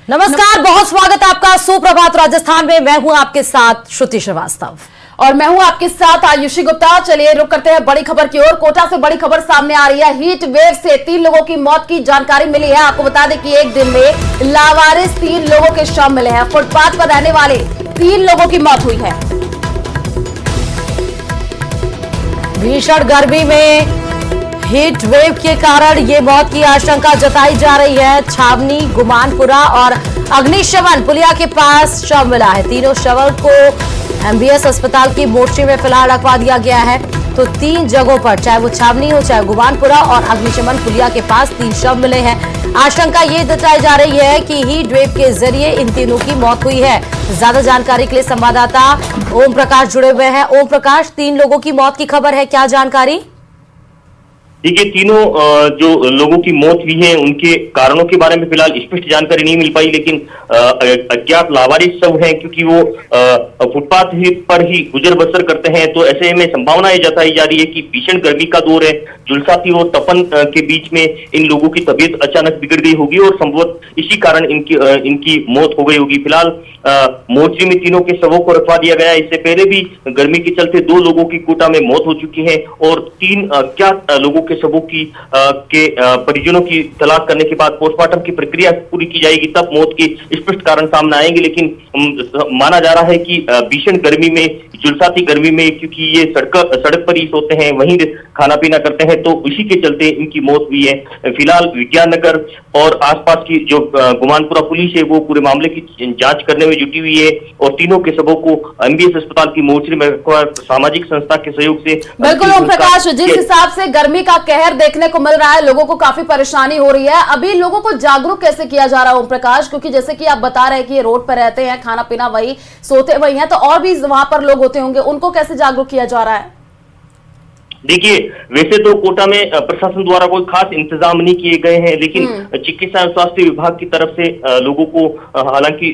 नमस्कार, बहुत स्वागत है आपका सुप्रभात राजस्थान में। मैं हूं आपके साथ श्रुति श्रीवास्तव और मैं हूं आपके साथ आयुषी गुप्ता। चलिए रुक करते हैं बड़ी खबर की ओर। कोटा से बड़ी खबर सामने आ रही है। हीट वेव से 3 लोगों की मौत की जानकारी मिली है। आपको बता दें कि एक दिन में लावारिस 3 लोगों के शव मिले हैं। फुटपाथ पर रहने वाले 3 लोगों की मौत हुई है। भीषण गर्मी में हीट वेव के कारण ये मौत की आशंका जताई जा रही है। छावनी, गुमानपुरा और अग्निशमन पुलिया के पास शव मिला है। तीनों शवों को एमबीएस अस्पताल की मोर्चे में फिलहाल रखवा दिया गया है। तो 3 जगहों पर, चाहे वो छावनी हो, चाहे गुमानपुरा और अग्निशमन पुलिया के पास 3 शव मिले हैं। आशंका ये जताई जा रही है कि हीट वेव के जरिए इन तीनों की मौत हुई है। ज्यादा जानकारी के लिए संवाददाता ओम प्रकाश जुड़े हुए हैं। ओम प्रकाश, 3 लोगों की मौत की खबर है, क्या जानकारी? देखिए, तीनों जो लोगों की मौत हुई है उनके कारणों के बारे में फिलहाल स्पष्ट जानकारी नहीं मिल पाई, लेकिन अज्ञात लावारिस शव हैं क्योंकि वो फुटपाथ पर ही गुजर बसर करते हैं। तो ऐसे में संभावना ये जताई जा रही है कि भीषण गर्मी का दौर है, झुलसाती और तपन के बीच में इन लोगों की तबीयत अचानक बिगड़ गई होगी और संभवतः इसी कारण इनकी मौत हो गई होगी। फिलहाल मोर्चे में तीनों के शवों को रखवा दिया गया है। इससे पहले भी गर्मी के चलते 2 लोगों की कोटा में मौत हो चुकी है और 3 अज्ञात लोगों के शवों की परिजनों की तलाश करने के बाद पोस्टमार्टम की प्रक्रिया पूरी की जाएगी, तब मौत के स्पष्ट कारण सामने आएंगे। लेकिन माना जा रहा है कि भीषण गर्मी में, झुलसाती गर्मी में, क्योंकि ये सड़क पर ही सोते हैं, वहीं खाना पीना करते हैं, तो इसी के चलते इनकी मौत हुई है। फिलहाल विज्ञान नगर और आसपास की जो गुमानपुरा पुलिस है वो पूरे मामले की जांच करने में जुटी हुई है और तीनों के शवों को एमबीएस अस्पताल की मोर्चरी में सामाजिक संस्था के सहयोग से। बिल्कुल ओम प्रकाश, जिस हिसाब से गर्मी का कहर देखने को मिल रहा है, लोगों को काफी परेशानी हो रही है। अभी लोगों को जागरूक कैसे किया जा रहा है ओम प्रकाश? क्योंकि जैसे कि आप बता रहे हैं कि ये रोड पर रहते हैं, खाना पीना वही, सोते वही हैं, तो और भी वहां पर लोग होते होंगे, उनको कैसे जागरूक किया जा रहा है? देखिए, वैसे तो कोटा में प्रशासन द्वारा कोई खास इंतजाम नहीं किए गए हैं, लेकिन चिकित्सा एवं स्वास्थ्य विभाग की तरफ से लोगों को हालांकि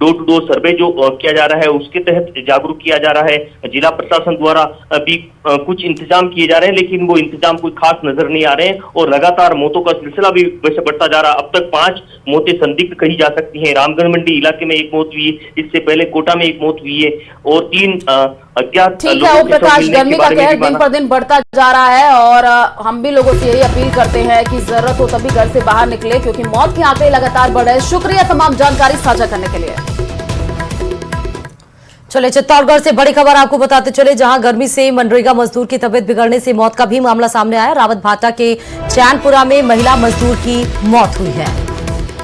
डोर टू डोर सर्वे जो किया जा रहा है उसके तहत जागरूक किया जा रहा है। जिला प्रशासन द्वारा भी कुछ इंतजाम किए जा रहे हैं, लेकिन वो इंतजाम कोई खास नजर नहीं आ रहे हैं और लगातार मौतों का सिलसिला भी वैसे बढ़ता जा रहा है। अब तक 5 मौतें संदिग्ध कही जा सकती हैं। रामगढ़ मंडी इलाके में 1 मौत हुई है, इससे पहले कोटा में 1 मौत हुई है और 3 अज्ञात। ठीक है ओम प्रकाश, गर्मी का कहर दिन पर दिन बढ़ता जा रहा है और हम भी लोगों से यही अपील करते हैं कि जरूरत हो तभी घर से बाहर निकले, क्योंकि मौत के आंकड़े लगातार बढ़ रहे हैं। शुक्रिया तमाम जानकारी साझा करने के लिए। चले चित्तौड़गढ़ से बड़ी खबर आपको बताते चले, जहां गर्मी से मनरेगा मजदूर की तबीयत बिगड़ने से मौत का भी मामला सामने आया। रावत भाटा के चैनपुरा में महिला मजदूर की मौत हुई है।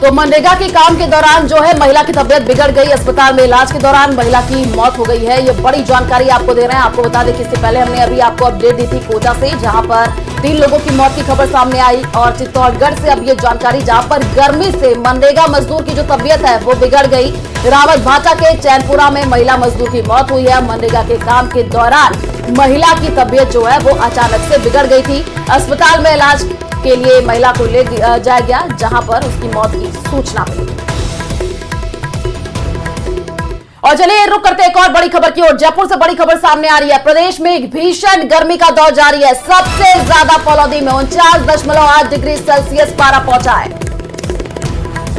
तो मनरेगा के काम के दौरान जो है महिला की तबीयत बिगड़ गई। अस्पताल में इलाज के दौरान महिला की मौत हो गई है। ये बड़ी जानकारी आपको दे रहे हैं। आपको बता दें कि इससे पहले हमने अभी आपको अपडेट दी थी कोटा से, जहां पर 3 लोगों की मौत की खबर सामने आई, और चित्तौड़गढ़ से अब ये जानकारी, जहां पर गर्मी से मनरेगा मजदूर की जो तबीयत है वो बिगड़ गई। रावत भाटा के चैनपुरा में महिला मजदूर की मौत हुई है। मनरेगा के काम के दौरान महिला की तबीयत जो है वो अचानक से बिगड़ गई थी। अस्पताल में इलाज के लिए महिला को ले जाया गया, जहां पर उसकी मौत की सूचना मिली। और चलिए रुक करते एक और बड़ी खबर की ओर। जयपुर से बड़ी खबर सामने आ रही है। प्रदेश में एक भीषण गर्मी का दौर जारी है। सबसे ज्यादा फलौदी में 49.8 डिग्री सेल्सियस पारा पहुंचा है।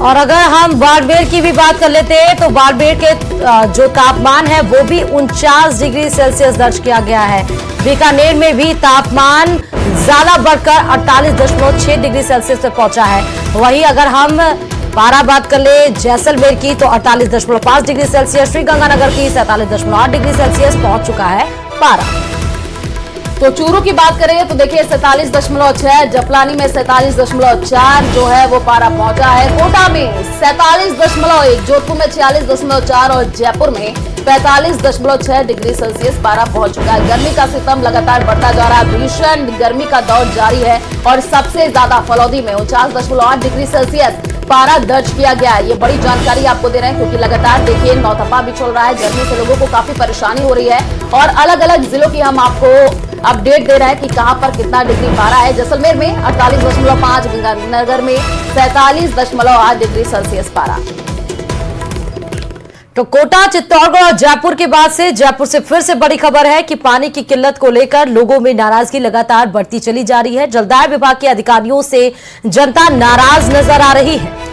और अगर हम बाड़मेर की भी बात कर लेते हैं तो बाड़मेर के जो तापमान है वो भी 49 डिग्री सेल्सियस दर्ज किया गया है। बीकानेर में भी तापमान ज्यादा बढ़कर 48.6 डिग्री सेल्सियस तक पहुंचा है। वहीं अगर हम पारा बात कर ले जैसलमेर की तो 48.5 डिग्री सेल्सियस, श्रीगंगानगर की 47.8 डिग्री सेल्सियस पहुंच चुका है पारा। तो चूरू की बात करें तो देखिए 47.6, जपलानी में 47.4 जो है वो पारा पहुंचा है। कोटा में 47.1, जोधपुर में 46.4 और जयपुर में 45.6 डिग्री सेल्सियस पारा पहुंच चुका है। गर्मी का सितम लगातार बढ़ता जा रहा है। भीषण गर्मी का दौर जारी है और सबसे ज्यादा फलौदी में 49.8 डिग्री सेल्सियस पारा दर्ज किया गया है। ये बड़ी जानकारी आपको दे रहे हैं क्योंकि लगातार देखिए नौतपा भी चल रहा है। गर्मी से लोगों को काफी परेशानी हो रही है और अलग अलग जिलों की हम आपको अपडेट दे रहे हैं कि कहां पर कितना डिग्री पारा है। जैसलमेर में 48.5, गंगानगर में 47.8 डिग्री सेल्सियस पारा। तो कोटा, चित्तौड़गढ़ और जयपुर के बाद से जयपुर से फिर से बड़ी खबर है कि पानी की किल्लत को लेकर लोगों में नाराजगी लगातार बढ़ती चली जा रही है। जलदाय विभाग के अधिकारियों से जनता नाराज नजर आ रही है।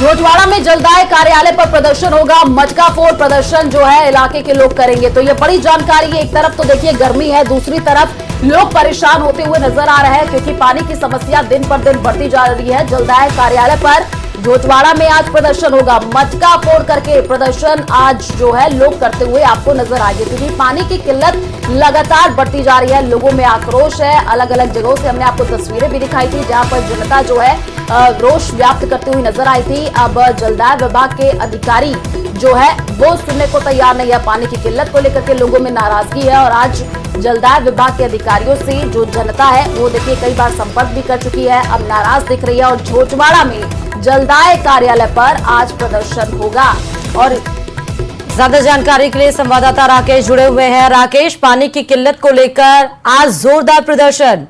झोटवाड़ा में जलदाय कार्यालय पर प्रदर्शन होगा। मटका फोड़ प्रदर्शन जो है इलाके के लोग करेंगे। तो ये बड़ी जानकारी है। एक तरफ तो देखिए गर्मी है, दूसरी तरफ लोग परेशान होते हुए नजर आ रहे हैं क्योंकि पानी की समस्या दिन पर दिन बढ़ती जा रही है। जलदाय कार्यालय पर झोटवाड़ा में आज प्रदर्शन होगा। मटका फोड़ करके प्रदर्शन आज जो है लोग करते हुए आपको नजर आएंगे क्योंकि पानी की किल्लत लगातार बढ़ती जा रही है। लोगों में आक्रोश है। अलग अलग जगहों से हमने आपको तस्वीरें भी दिखाई थी जहां पर जनता जो है रोष व्यक्त करती हुई नजर आई थी। अब जलदाय विभाग के अधिकारी जो है वो सुनने को तैयार नहीं है। पानी की किल्लत को लेकर के लोगों में नाराजगी है और आज जलदाय विभाग के अधिकारियों से जो जनता है वो देखिए कई बार संपर्क भी कर चुकी है, अब नाराज दिख रही है। और झोटवाड़ा में जलदाय कार्यालय पर आज प्रदर्शन होगा। और ज्यादा जानकारी के लिए संवाददाता राकेश जुड़े हुए हैं। राकेश, पानी की किल्लत को लेकर आज जोरदार प्रदर्शन।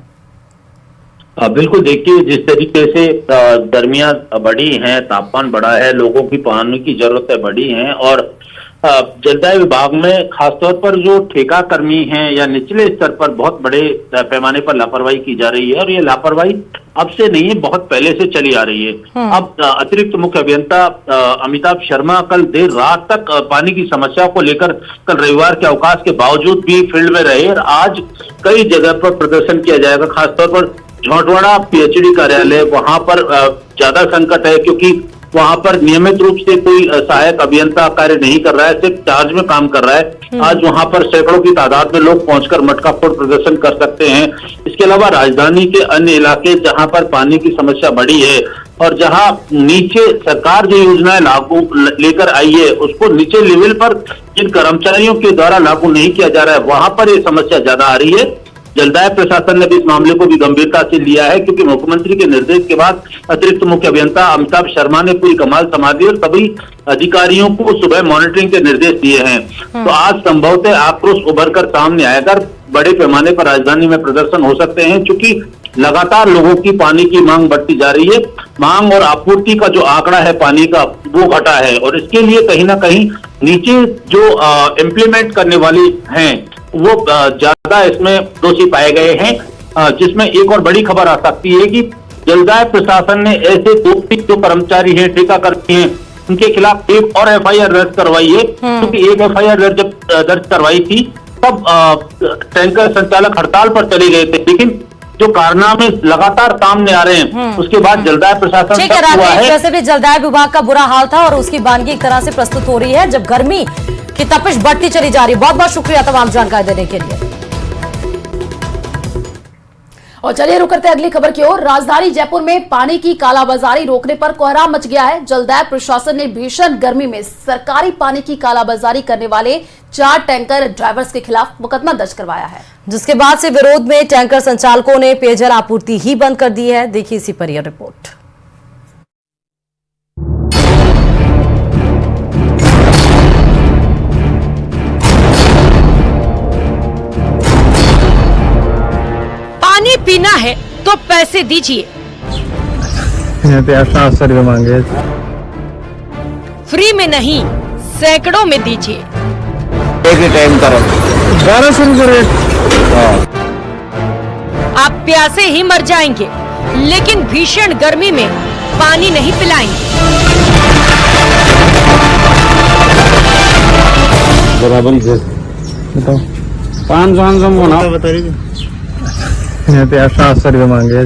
बिल्कुल, देखिए जिस तरीके से गर्मियां बढ़ी हैं, तापमान बढ़ा है, लोगों की पानी की जरूरतें बढ़ी हैं और जलदाय विभाग में खासतौर पर जो ठेका कर्मी हैं या निचले स्तर पर बहुत बड़े पैमाने पर लापरवाही की जा रही है और ये लापरवाही अब से नहीं है, बहुत पहले से चली आ रही है। अब अतिरिक्त मुख्य अभियंता अमिताभ शर्मा कल देर रात तक पानी की समस्या को लेकर कल रविवार के अवकाश के बावजूद भी फील्ड में रहे और आज कई जगह पर प्रदर्शन किया जाएगा। खासतौर पर झोटवाड़ा पीएचडी कार्यालय, वहां पर ज्यादा संकट है क्योंकि वहां पर नियमित रूप से कोई सहायक अभियंता कार्य नहीं कर रहा है, सिर्फ चार्ज में काम कर रहा है। आज वहां पर सैकड़ों की तादाद में लोग पहुंचकर मटका फोड़ प्रदर्शन कर सकते हैं। इसके अलावा राजधानी के अन्य इलाके जहां पर पानी की समस्या बढ़ी है और जहां नीचे सरकार जो योजनाएं लागू लेकर आई है उसको नीचे लेवल पर जिन कर्मचारियों के द्वारा लागू नहीं किया जा रहा है वहां पर ये समस्या ज्यादा आ रही है। जलदाय प्रशासन ने भी इस मामले को भी गंभीरता से लिया है क्योंकि मुख्यमंत्री के निर्देश के बाद अतिरिक्त मुख्य अभियंता अमिताभ शर्मा ने पूरी कमाल संभाली और सभी अधिकारियों को सुबह मॉनिटरिंग के निर्देश दिए हैं। तो आज संभवतः आक्रोश उभर कर सामने आएगा। बड़े पैमाने पर राजधानी में प्रदर्शन हो सकते हैं क्योंकि लगातार लोगों की पानी की मांग बढ़ती जा रही है। मांग और आपूर्ति का जो आंकड़ा है पानी का वो घटा है और इसके लिए कहीं ना कहीं नीचे जो इम्प्लीमेंट करने वाली हैं वो ज्यादा इसमें दोषी पाए गए हैं। जिसमें एक और बड़ी खबर आ सकती है कि जलदाय प्रशासन ने ऐसे जो कर्मचारी हैं, ठेका कर्मी हैं, उनके खिलाफ एक और एफआईआर दर्ज करवाई है क्योंकि एक एफआईआर जब दर्ज करवाई थी तब टैंकर संचालक हड़ताल पर चले गए थे, लेकिन जो कारनामे लगातार सामने आ रहे हैं उसके बाद जलदाय प्रशासन ठीक है राकेश, वैसे भी जलदाय विभाग का बुरा हाल था और उसकी वानगी एक तरह से प्रस्तुत हो रही है जब गर्मी की तपिश बढ़ती चली जा रही है। बहुत बहुत शुक्रिया तमाम जानकारी देने के लिए। और चलिए रुक करते अगली खबर की ओर। राजधानी जयपुर में पानी की कालाबाजारी रोकने पर कोहराम मच गया है। जलदाय प्रशासन ने भीषण गर्मी में सरकारी पानी की कालाबाजारी करने वाले 4 टैंकर ड्राइवर्स के खिलाफ मुकदमा दर्ज करवाया है, जिसके बाद से विरोध में टैंकर संचालकों ने पेयजल आपूर्ति ही बंद कर दी है। देखिए इसी पर यह रिपोर्ट। पानी पीना है तो पैसे दीजिए। यहाँ पे 800 रुपये मांगे। फ्री में नहीं, सैकड़ों में दीजिए। एक ही टाइम करो 1200 रुपये रेट। आप प्यासे ही मर जाएंगे लेकिन भीषण गर्मी में पानी नहीं पिलाएंगे। बराबर से बताओ 500 होना बता रही। यहाँ पे 800 रुपये मांगे।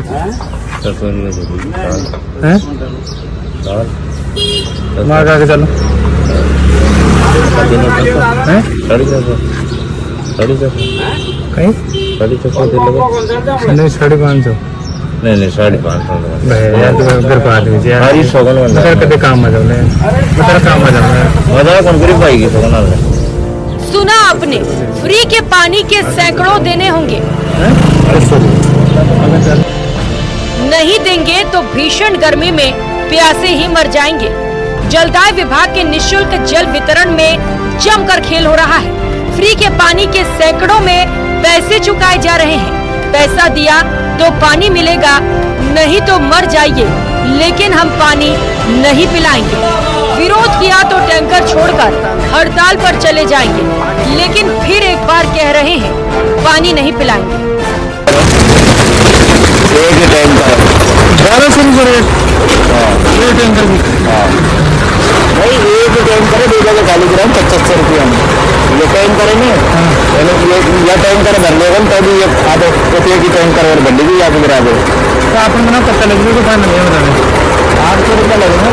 मांगा के चलो कहीं 550 नहीं 550 यार घर पर आ दीजिए कभी काम आ जाओ काम आ जाओ कौन गरीब पाएगी तो सुना आपने, फ्री के पानी के सैकड़ों देने होंगे। नहीं देंगे तो भीषण गर्मी में प्यासे ही मर जाएंगे। जलदाय विभाग के निःशुल्क जल वितरण में जमकर खेल हो रहा है। फ्री के पानी के सैकड़ों में पैसे चुकाए जा रहे हैं। पैसा दिया तो पानी मिलेगा, नहीं तो मर जाइए, लेकिन हम पानी नहीं पिलाएंगे। विरोध किया तो टैंकर छोड़कर हड़ताल पर चले जाएंगे, लेकिन फिर एक बार कह रहे हैं पानी नहीं पिलाएंगे। एक ही टाइम करो 1200 रुपये रेट टैंकर की। भाई एक टैंकर है 2 जगह खाली ग्राम 75 रुपये में ये टैंकर है ना। ये टैंकर भर लेगा तभी ये आधे रुपये की टैंकर और भर लेगी या गिरा दे तो आपने मना पता लगेगा तो फाइनल नहीं बता दें 800 रुपये लगेगा।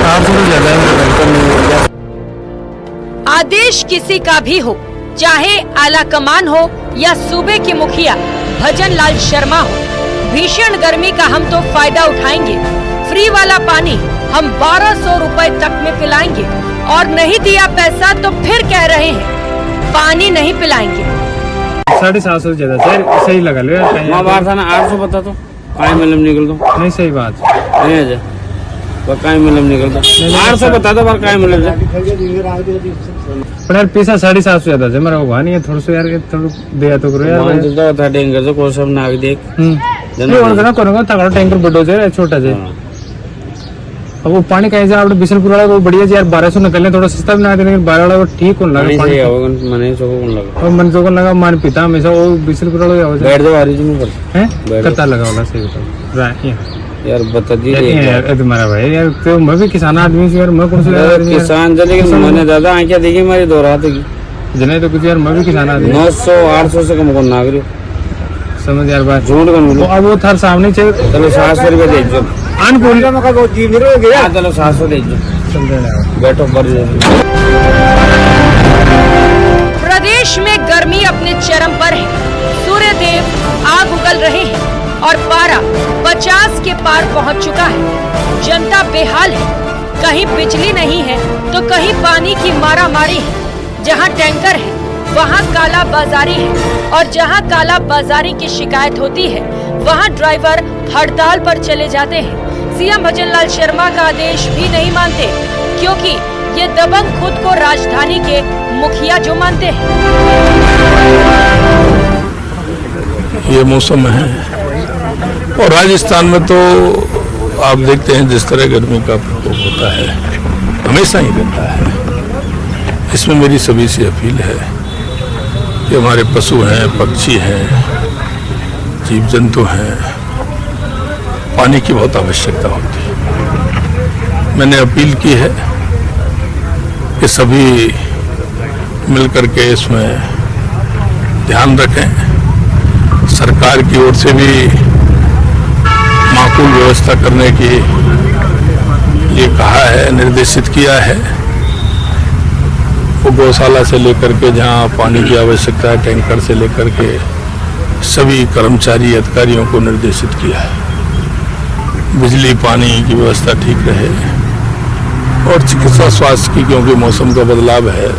800 रुपये ज़्यादा है। आदेश किसी का भी हो, चाहे आला कमान हो या सूबे के मुखिया भजन लाल शर्मा हो, भीषण गर्मी का हम तो फायदा उठाएंगे। फ्री वाला पानी हम 1200 रुपए तक में पिलाएंगे और नहीं दिया पैसा तो फिर कह रहे हैं पानी नहीं पिलाएंगे। 750 ज्यादा सही लगा लो यार। माँ बाहर था ना 800 बता तो काय मतलब निकल दो नहीं सही बात नहीं है काय मतलब निकल दो 800 बता दो बार काय मतलब पर यार पैसा 750 ज्यादा है मेरा हुआ नहीं है थोड़ा सा यार थोड़ा दिया तो करो यार। मान देता होता टैंकर से कोई सब नाग देख नहीं और ना करूंगा तगड़ा टैंकर बड़ो से छोटा से। अब वो पानी कहीं से आपने बिशनपुर वाला वो बढ़िया यार 1200 निकलने थोड़ा सस्ता भी ना देने 12 वाला वो ठीक होने लगा पानी मने सो कौन लगा और मन को लगा मान पिता हमेशा वो बिशनपुर वाला बैठ दो आरी जी में हैं कत्ता लगा वाला सही बताओ यार बता दी यार तुम्हारा भाई यार तो मैं भी किसान आदमी हूँ यार मैं कौन सा किसान जो लेकिन मैंने दादा आंखें देखी मेरी 2 रात की जने तो कुछ यार मैं भी किसान आदमी 900 800 से कम कौन नागरिक समझ यार बात झूठ का मिलो अब वो थार सामने चाहिए चलो 700 रुपये दे दो अनपूर्ण चलो 700 दे दो बैठो बर प्रदेश में गर्मी अपने चरम पर है। सूर्य देव आग उगल रहे हैं और पारा 50 के पार पहुंच चुका है। जनता बेहाल है, कहीं बिजली नहीं है तो कहीं पानी की मारामारी है। जहां टैंकर है वहां काला बाजारी है और जहां काला बाजारी की शिकायत होती है वहां ड्राइवर हड़ताल पर चले जाते हैं। सीएम भजन लाल शर्मा का आदेश भी नहीं मानते क्योंकि ये दबंग खुद को राजधानी के मुखिया जो मानते हैं। ये मौसम है और राजस्थान में तो आप देखते हैं जिस तरह गर्मी का प्रकोप होता है हमेशा ही रहता है। इसमें मेरी सभी से अपील है कि हमारे पशु हैं, पक्षी हैं, जीव जंतु हैं, पानी की बहुत आवश्यकता होती है। मैंने अपील की है कि सभी मिलकर के इसमें ध्यान रखें। सरकार की ओर से भी माकूल व्यवस्था करने की ये कहा है, निर्देशित किया है। वो गौशाला से लेकर के जहाँ पानी की आवश्यकता है टैंकर से लेकर के सभी कर्मचारी अधिकारियों को निर्देशित किया है। बिजली पानी की व्यवस्था ठीक रहे और चिकित्सा स्वास्थ्य की क्योंकि मौसम का बदलाव है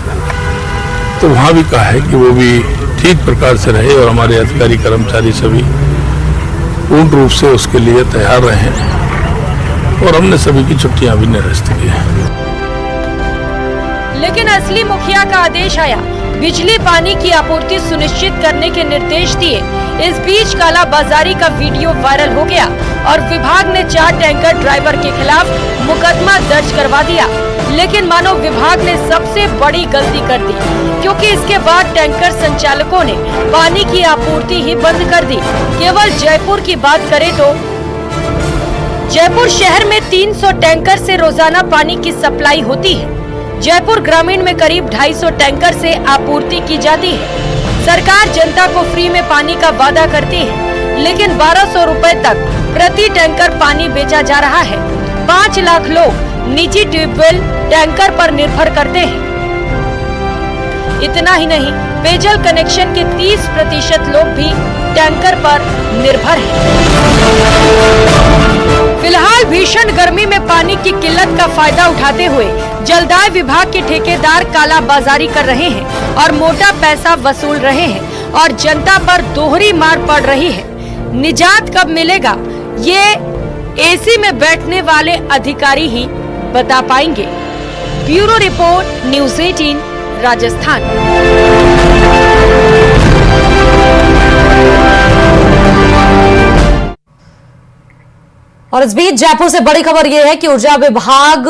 तो वहाँ भी कहा है कि वो भी ठीक प्रकार से रहे और हमारे अधिकारी कर्मचारी सभी पूर्ण रूप से उसके लिए तैयार रहें और हमने सभी की छुट्टियां भी निरस्त की हैं। लेकिन असली मुखिया का आदेश आया, बिजली पानी की आपूर्ति सुनिश्चित करने के निर्देश दिए। इस बीच काला बाजारी का वीडियो वायरल हो गया और विभाग ने 4 टैंकर ड्राइवर के खिलाफ मुकदमा दर्ज करवा दिया। लेकिन मानो विभाग ने सबसे बड़ी गलती कर दी क्योंकि इसके बाद टैंकर संचालकों ने पानी की आपूर्ति ही बंद कर दी। केवल जयपुर की बात करें तो जयपुर शहर में 300 टैंकर से रोजाना पानी की सप्लाई होती है। जयपुर ग्रामीण में करीब 250 टैंकर से आपूर्ति की जाती है। सरकार जनता को फ्री में पानी का वादा करती है लेकिन 1200 रुपए तक प्रति टैंकर पानी बेचा जा रहा है। 5 लाख लोग निजी ट्यूबवेल टैंकर पर निर्भर करते हैं। इतना ही नहीं, पेयजल कनेक्शन के 30% लोग भी टैंकर पर निर्भर हैं। फिलहाल भीषण गर्मी में पानी की किल्लत का फायदा उठाते हुए जलदाय विभाग के ठेकेदार काला बाजारी कर रहे हैं और मोटा पैसा वसूल रहे हैं और जनता पर दोहरी मार पड़ रही है। निजात कब मिलेगा ये एसी में बैठने वाले अधिकारी ही बता पाएंगे। Bureau report, news 18 Rajasthan. और इस बीच जयपुर से बड़ी खबर यह है कि ऊर्जा विभाग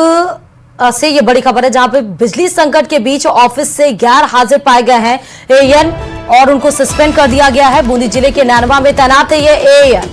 से ये बड़ी खबर है जहां पे बिजली संकट के बीच ऑफिस से गैर हाजिर पाए गए हैं एएन और उनको सस्पेंड कर दिया गया है। बूंदी जिले के नैनवा में तैनात है ये एएन।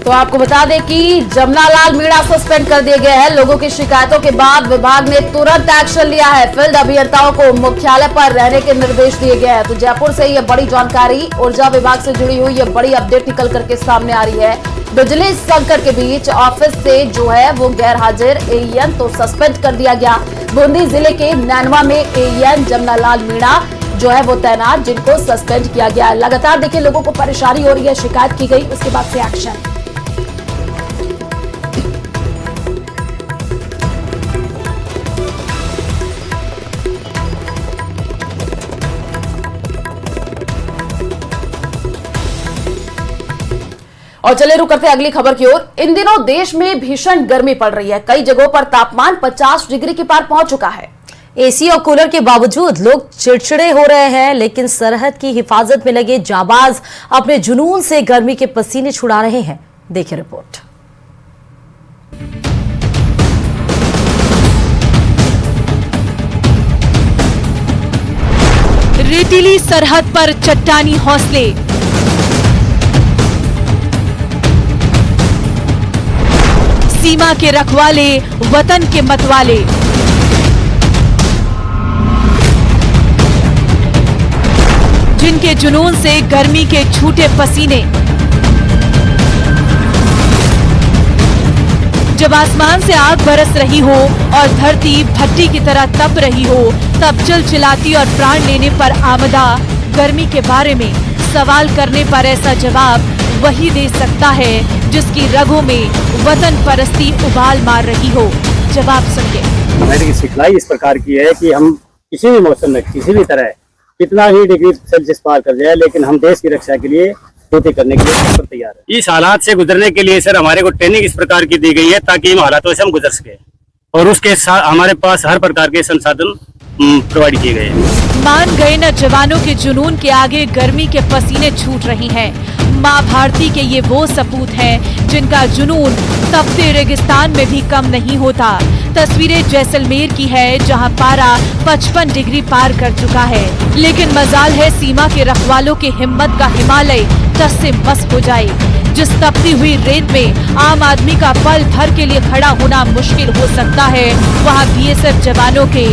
तो आपको बता दें कि जमनालाल मीणा सस्पेंड कर दिए गए हैं। लोगों की शिकायतों के बाद विभाग ने तुरंत एक्शन लिया है। फील्ड अभियंताओं को मुख्यालय पर रहने के निर्देश दिए गए हैं। तो जयपुर से यह बड़ी जानकारी, ऊर्जा विभाग से जुड़ी हुई यह बड़ी अपडेट निकल करके सामने आ रही है। बिजली संकट के बीच ऑफिस से जो है वो गैर हाजिर एईएन तो सस्पेंड कर दिया गया। बूंदी जिले के नैनवा में एईएन जमनालाल मीणा जो है वो तैनात, जिनको सस्पेंड किया गया है। लगातार देखिए लोगों को परेशानी हो रही है, शिकायत की गई, उसके बाद से एक्शन। और चले रुक करते अगली खबर की ओर। इन दिनों देश में भीषण गर्मी पड़ रही है। कई जगहों पर तापमान 50 डिग्री के पार पहुंच चुका है। एसी और कूलर के बावजूद लोग चिड़चिड़े हो रहे हैं, लेकिन सरहद की हिफाजत में लगे जाबाज अपने जुनून से गर्मी के पसीने छुड़ा रहे हैं। देखिए रिपोर्ट। रेतीली सरहद पर चट्टानी हौसले, सीमा के रखवाले, वतन के मतवाले, जिनके जुनून से गर्मी के छूटे पसीने। जब आसमान से आग बरस रही हो और धरती भट्टी की तरह तप रही हो, तब चिलचिलाती और प्राण लेने पर आमदा गर्मी के बारे में सवाल करने पर ऐसा जवाब वही दे सकता है जिसकी रगों में वतन परस्ती उबाल मार रही हो। जवाब सुनिए। हमारी की सिखलाई इस प्रकार की है कि हम किसी भी मौसम में किसी भी तरह कितना ही डिग्री सेल्सियस पार कर जाए, लेकिन हम देश की रक्षा के लिए ड्यूटी करने के लिए तैयार है। इस हालात से गुजरने के लिए सर हमारे को ट्रेनिंग इस प्रकार की दी गई है ताकि इन हालातों से हम गुजर सके, और उसके साथ हमारे पास हर प्रकार के संसाधन प्रोवाइड किए गए हैं। मान गए न जवानों के जुनून के आगे गर्मी के पसीने छूट रही हैं। माँ भारती के ये वो सपूत हैं जिनका जुनून तपते रेगिस्तान में भी कम नहीं होता। तस्वीरें जैसलमेर की है जहां पारा 55 डिग्री पार कर चुका है, लेकिन मजाल है सीमा के रखवालों के हिम्मत का हिमालय टस से मस हो जाए। जिस तपती हुई रेत में आम आदमी का पल भर के लिए खड़ा होना मुश्किल हो सकता है, वहां बीएसएफ जवानों के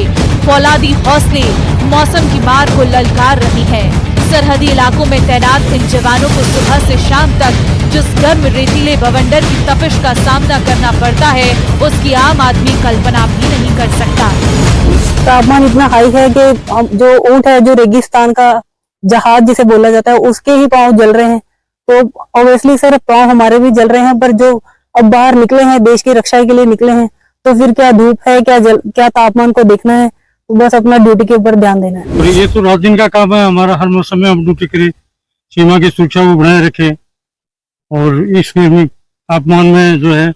फौलादी हौसले मौसम की मार को ललकार रही हैं। सरहदी इलाकों में तैनात इन जवानों को सुबह से शाम तक जिस गर्म रेतीले बवंडर की तपिश का सामना करना पड़ता है, उसकी आम आदमी कल्पना भी नहीं कर सकता। तापमान इतना हाई है कि जो ऊंट है, जो रेगिस्तान का जहाज जिसे बोला जाता है, उसके ही पांव जल रहे हैं। तो ऑब्वियसली सर पांव हमारे भी जल रहे हैं, पर जो अब बाहर निकले हैं, देश की रक्षा के लिए निकले हैं, तो फिर क्या धूप है, क्या तापमान को देखना है, तो बस अपना ड्यूटी के ऊपर ध्यान देना है। और ये तो रात दिन का काम है हमारा, हर मौसम में हम ड्यूटी करें, सीमा की सुरक्षा को बनाए रखें, और इस तापमान में जो है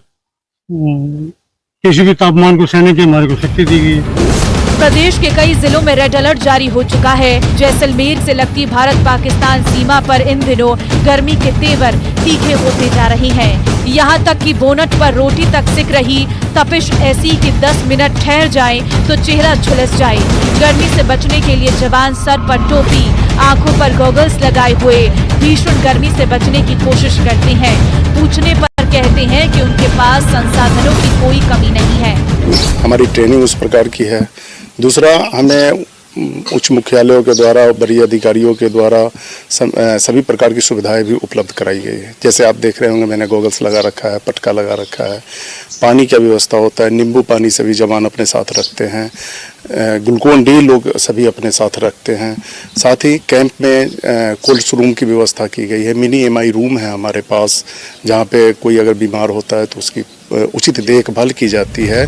किसी भी तापमान को सहने की हमारे को शक्ति दी गई है। प्रदेश के कई जिलों में रेड अलर्ट जारी हो चुका है। जैसलमेर से लगती भारत पाकिस्तान सीमा पर इन दिनों गर्मी के तेवर तीखे होते जा रहे हैं। यहाँ तक कि बोनट पर रोटी तक सिक रही तपिश ऐसी कि 10 मिनट ठहर जाए तो चेहरा झुलस जाए। गर्मी से बचने के लिए जवान सर पर टोपी, आंखों पर गॉगल्स लगाए हुए भीषण गर्मी से बचने की कोशिश करते हैं। पूछने पर कहते हैं कि उनके पास संसाधनों की कोई कमी नहीं है। हमारी ट्रेनिंग उस प्रकार की है। दूसरा, हमें उच्च मुख्यालयों के द्वारा, वरीय अधिकारियों के द्वारा सभी प्रकार की सुविधाएं भी उपलब्ध कराई गई है। जैसे आप देख रहे होंगे, मैंने गॉगल्स लगा रखा है, पटका लगा रखा है, पानी की व्यवस्था होता है, नींबू पानी सभी जवान अपने साथ रखते हैं, ग्लूकोन डी लोग सभी अपने साथ रखते हैं। साथ ही कैंप में कोल्ड रूम की व्यवस्था की गई है। मिनी एमआई रूम है हमारे पास, जहाँ पे कोई अगर बीमार होता है तो उसकी उचित देखभाल की जाती है।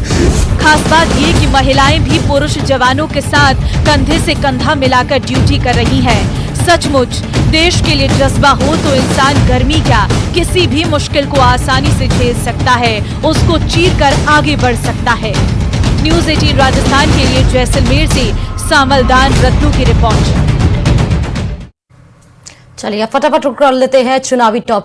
खास बात ये कि महिलाएं भी पुरुष जवानों के साथ कंधे से कंधा मिलाकर ड्यूटी कर रही हैं। सचमुच देश के लिए जज्बा हो तो इंसान गर्मी क्या किसी भी मुश्किल को आसानी से झेल सकता है, उसको चीर कर आगे बढ़ सकता है। न्यूज़ 18 राजस्थान के लिए जैसलमेर से सामलदान रत्नू की रिपोर्ट। चलिए फटाफट कर लेते हैं चुनावी टॉप